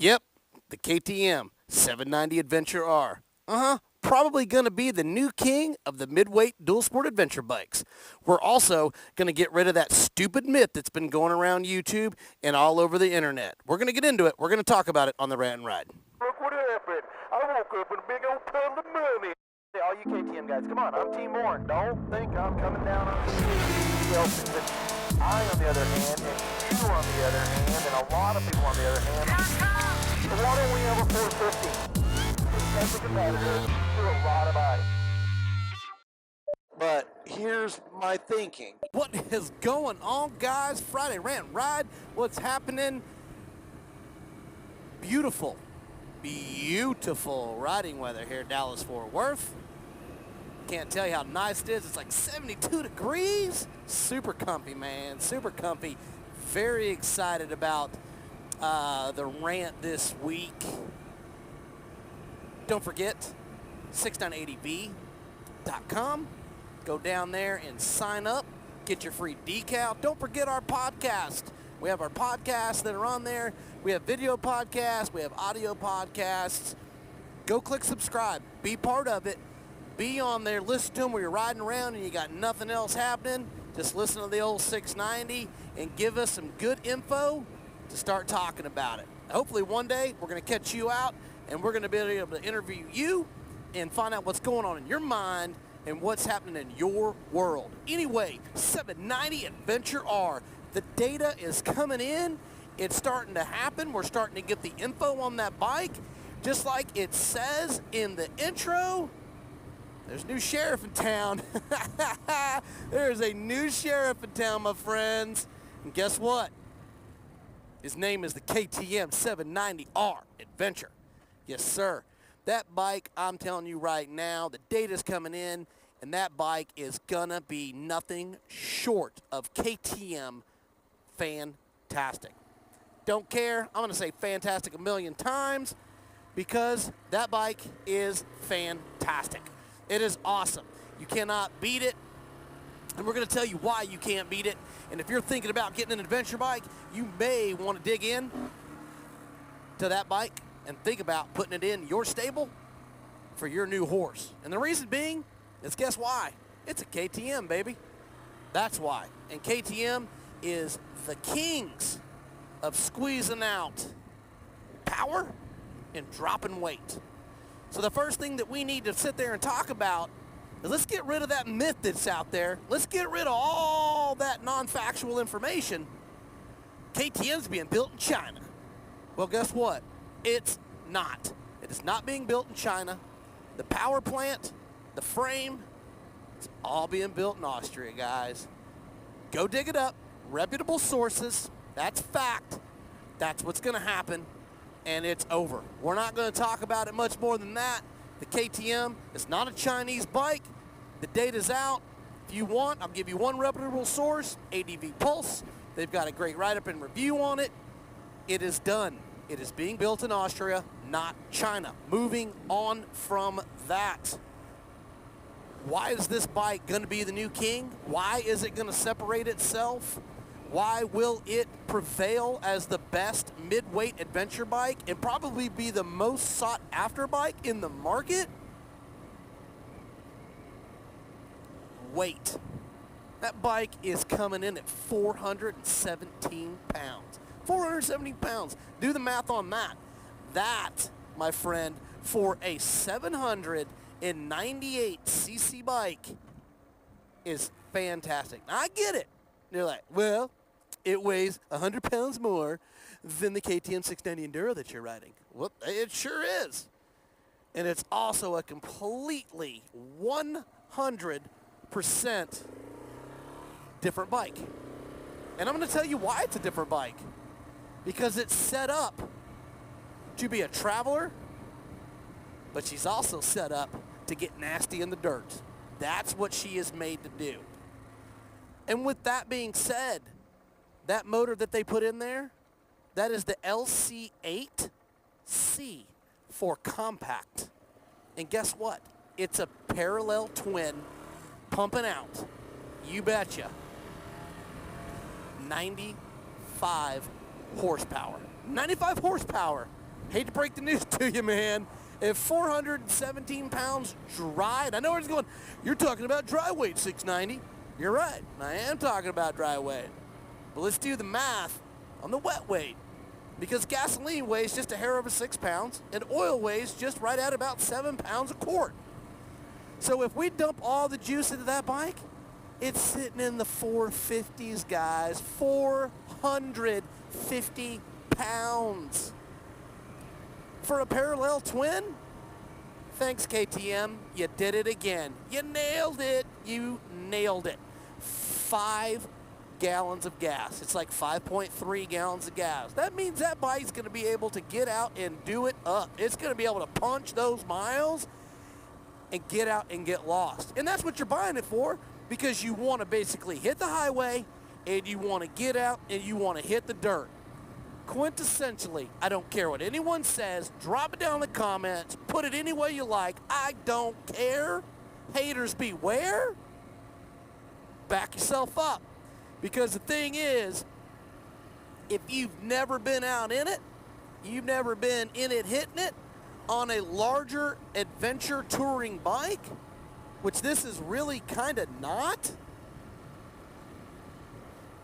Yep, the KTM 790 Adventure R. Probably going to be the new king of the midweight dual sport adventure bikes. We're also going to get rid of that stupid myth that's been going around YouTube and all over the internet. We're going to get into it. We're going to talk about it on the Rant and Ride. Look what happened. I woke up in a big old pile of money. Hey, all you KTM guys, come on. I'm Team Warren. Don't think I'm coming down on you. I, on the other hand, and you on the other hand, and a lot of people on the other hand. So why don't we have a 450? As a competitor to a lot of ice. But here's my thinking. What is going on, guys? Friday Rant and Ride. What's happening? Beautiful riding weather here in Dallas-Fort Worth. Can't tell you how nice it is. It's like 72 degrees. Super comfy, man. Super comfy. Very excited about the rant this week. Don't forget, 69adv.com. Go down there and sign up. Get your free decal. Don't forget our podcast. We have our podcasts that are on there. We have video podcasts. We have audio podcasts. Go click subscribe. Be part of it. Be on there. Listen to them where you're riding around and you got nothing else happening. Just listen to the old 690 and give us some good info to start talking about it. Hopefully one day we're going to catch you out and we're going to be able to interview you and find out what's going on in your mind and what's happening in your world. Anyway, 790 Adventure R. The data is coming in. It's starting to happen. We're starting to get the info on that bike. Just like it says in the intro, there's a new sheriff in town. There's a new sheriff in town, my friends. And guess what? His name is the KTM 790R Adventure. Yes, sir. That bike, I'm telling you right now, the data's coming in, and that bike is gonna be nothing short of KTM fantastic. Don't care. I'm gonna say fantastic a million times because that bike is fantastic. It is awesome. You cannot beat it, and we're gonna tell you why you can't beat it. And if you're thinking about getting an adventure bike, you may want to dig in to that bike and think about putting it in your stable for your new horse. And the reason being is, guess why? It's a KTM, baby. That's why. And KTM is the kings of squeezing out power and dropping weight. So the first thing that we need to sit there and talk about is let's get rid of that myth that's out there. Let's get rid of all that non-factual information. KTM's being built in China. Well, guess what? It's not. It is not being built in China. The power plant, the frame, it's all being built in Austria, guys. Go dig it up. Reputable sources. That's fact. That's what's going to happen, and it's over. We're not going to talk about it much more than that. The KTM is not a Chinese bike. The data's out. If you want, I'll give you one reputable source, ADV Pulse. They've got a great write-up and review on it. It is done. It is being built in Austria, not China. Moving on from that. Why is this bike going to be the new king? Why is it going to separate itself? Why will it prevail as the best midweight adventure bike and probably be the most sought after bike in the market? Weight. That bike is coming in at 417 pounds. 417 pounds. Do the math on that. That, my friend, for a 798cc bike is fantastic. Now, I get it. You're like, well, it weighs 100 pounds more than the KTM 690 Enduro that you're riding. Well, it sure is. And it's also a completely 100% different bike. And I'm going to tell you why it's a different bike. Because it's set up to be a traveler, but she's also set up to get nasty in the dirt. That's what she is made to do. And with that being said, that motor that they put in there, that is the LC8C for compact. And guess what? It's a parallel twin pumping out, you betcha, 95 horsepower. 95 horsepower hate to break the news to you, man. If 417 pounds dry, and I know everyone's going, you're talking about dry weight 690. You're right, I am talking about dry weight. But let's do the math on the wet weight. Because gasoline weighs just a hair over 6 pounds, and oil weighs just right at about 7 pounds a quart. So if we dump all the juice into that bike, it's sitting in the 450s, guys. 450 pounds. For a parallel twin? Thanks, KTM. You did it again. You nailed it. You nailed it. 5 gallons of gas. It's like 5.3 gallons of gas. That means that bike's going to be able to get out and do it up. It's going to be able to punch those miles and get out and get lost. And that's what you're buying it for, because you want to basically hit the highway and you want to get out and you want to hit the dirt. Quintessentially, I don't care what anyone says, drop it down in the comments, put it any way you like, I don't care. Haters beware. Back yourself up. Because the thing is, if you've never been out in it, you've never been in it hitting it, on a larger adventure touring bike, which this is really kind of not,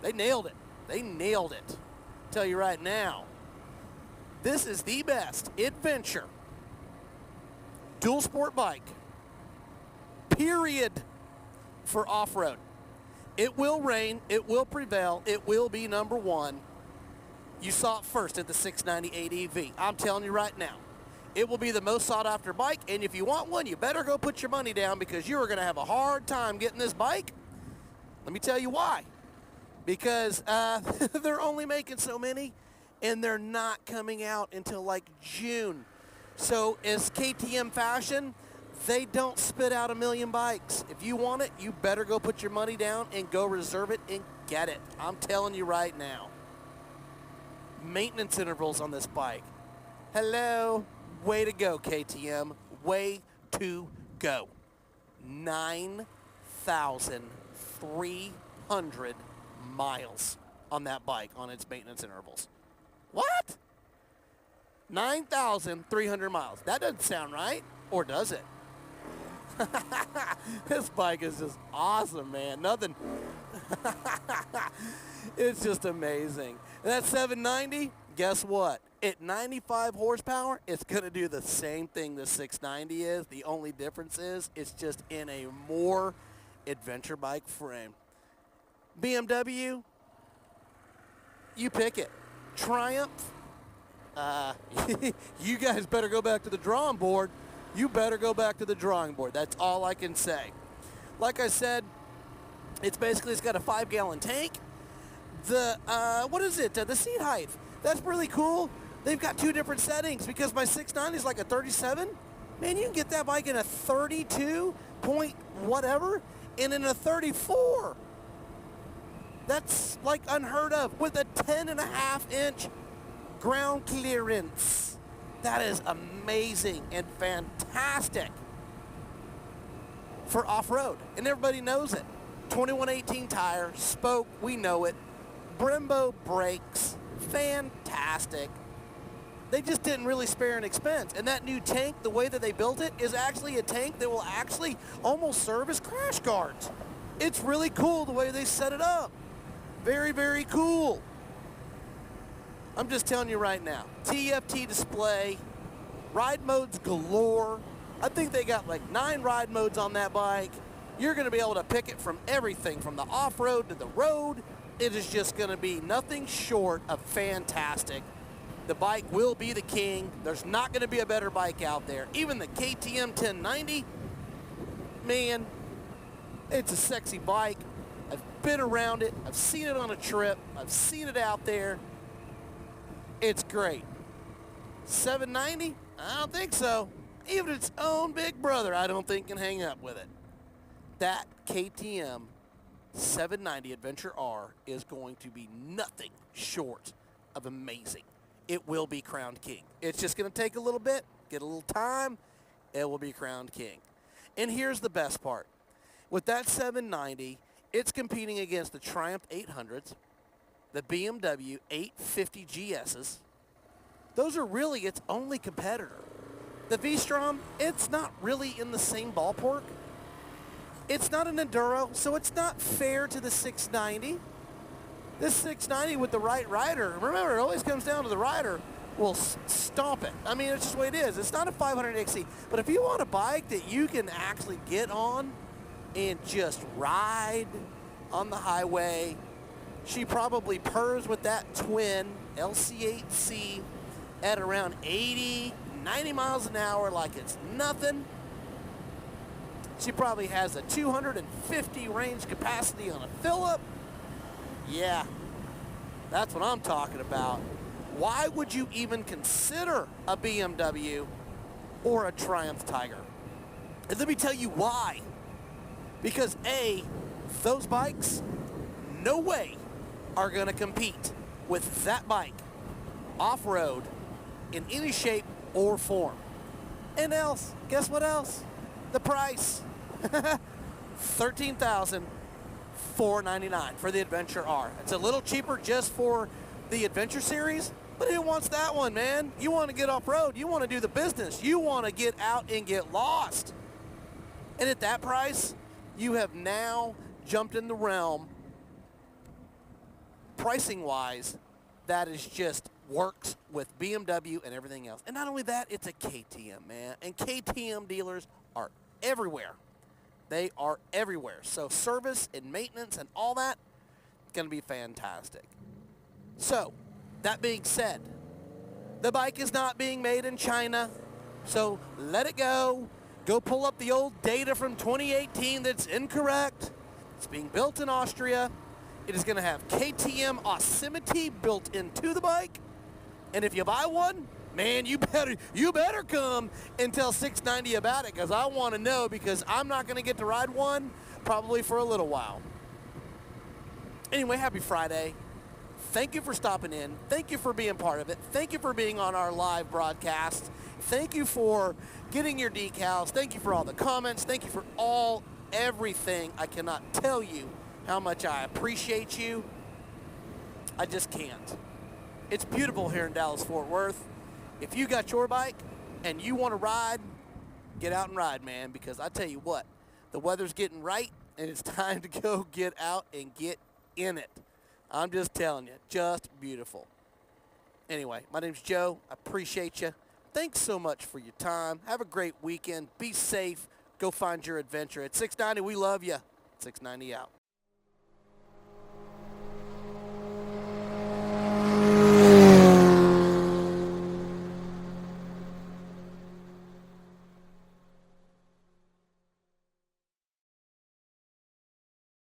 they nailed it. They nailed it. Tell you right now, this is the best adventure dual sport bike, period, for off-road. It will reign, it will prevail, it will be number one. You saw it first at the 690 ADV. I'm telling you right now, it will be the most sought after bike, and if you want one, you better go put your money down, because you are going to have a hard time getting this bike. Let me tell you why. Because they're only making so many, and they're not coming out until like June. So as KTM fashion, they don't spit out 1 million bikes. If you want it, you better go put your money down and go reserve it and get it. I'm telling you right now. Maintenance intervals on this bike. Hello. Way to go, KTM. Way to go. 9,300 miles on that bike on its maintenance intervals. What? 9,300 miles. That doesn't sound right, or does it? This bike is just awesome, man. Nothing. It's just amazing. And that 790, guess what? At 95 horsepower, it's going to do the same thing the 690 is. The only difference is it's just in a more adventure bike frame. BMW, you pick it. Triumph, you guys better go back to the drawing board. You better go back to the drawing board. That's all I can say. Like I said, it's got a 5-gallon tank. The, what is it? The seat height. That's really cool. They've got 2 different settings, because my 690 is like a 37. Man, you can get that bike in a 32 point whatever and in a 34. That's like unheard of, with a 10.5-inch ground clearance. That is amazing and fantastic for off-road, and everybody knows it. 2118 tire, spoke, we know it. Brembo brakes, fantastic. They just didn't really spare an expense. And that new tank, the way that they built it, is actually a tank that will actually almost serve as crash guards. It's really cool the way they set it up. Very, very cool. I'm just telling you right now, TFT display, ride modes galore. I think they got like 9 ride modes on that bike. You're going to be able to pick it from everything, from the off-road to the road. It is just going to be nothing short of fantastic. The bike will be the king. There's not going to be a better bike out there. Even the KTM 1090, man, it's a sexy bike. I've been around it. I've seen it on a trip. I've seen it out there. It's great. 790? I don't think so. Even its own big brother, I don't think can hang up with it. That KTM 790 Adventure R is going to be nothing short of amazing. It will be crowned king. It's just going to take a little bit, get a little time, it will be crowned king. And here's the best part. With that 790, it's competing against the Triumph 800s, the BMW 850 GSs, those are really its only competitor. The V-Strom, it's not really in the same ballpark. It's not an enduro, so it's not fair to the 690. This 690 with the right rider, remember, it always comes down to the rider, will stomp it. I mean, it's just the way it is. It's not a 500 XC, but if you want a bike that you can actually get on and just ride on the highway, she probably purrs with that twin LC8C at around 80, 90 miles an hour like it's nothing. She probably has a 250 range capacity on a fill-up. Yeah, that's what I'm talking about. Why would you even consider a BMW or a Triumph Tiger? And let me tell you why. Because A, those bikes, no way are gonna compete with that bike off-road in any shape or form. And else, guess what else? The price. $13,499 for the Adventure R. It's a little cheaper just for the Adventure series, but who wants that one, man? You want to get off-road. You want to do the business. You want to get out and get lost. And at that price, you have now jumped in the realm, pricing-wise, that is just works with BMW and everything else. And not only that, it's a KTM, man. And KTM dealers are everywhere. They are everywhere. So service and maintenance and all that, going to be fantastic. So, that being said, the bike is not being made in China. So let it go. Go pull up the old data from 2018 that's incorrect. It's being built in Austria. It is going to have KTM Yosemite built into the bike. And if you buy one, man, you better come and tell 690 about it, because I want to know, because I'm not going to get to ride one probably for a little while. Anyway, happy Friday. Thank you for stopping in. Thank you for being part of it. Thank you for being on our live broadcast. Thank you for getting your decals. Thank you for all the comments. Thank you for everything. I cannot tell you how much I appreciate you. I just can't. It's beautiful here in Dallas-Fort Worth. If you got your bike and you want to ride, get out and ride, man, because I tell you what, the weather's getting right, and it's time to go get out and get in it. I'm just telling you, just beautiful. Anyway, my name's Joe. I appreciate you. Thanks so much for your time. Have a great weekend. Be safe. Go find your adventure. At 690, we love you. 690 out.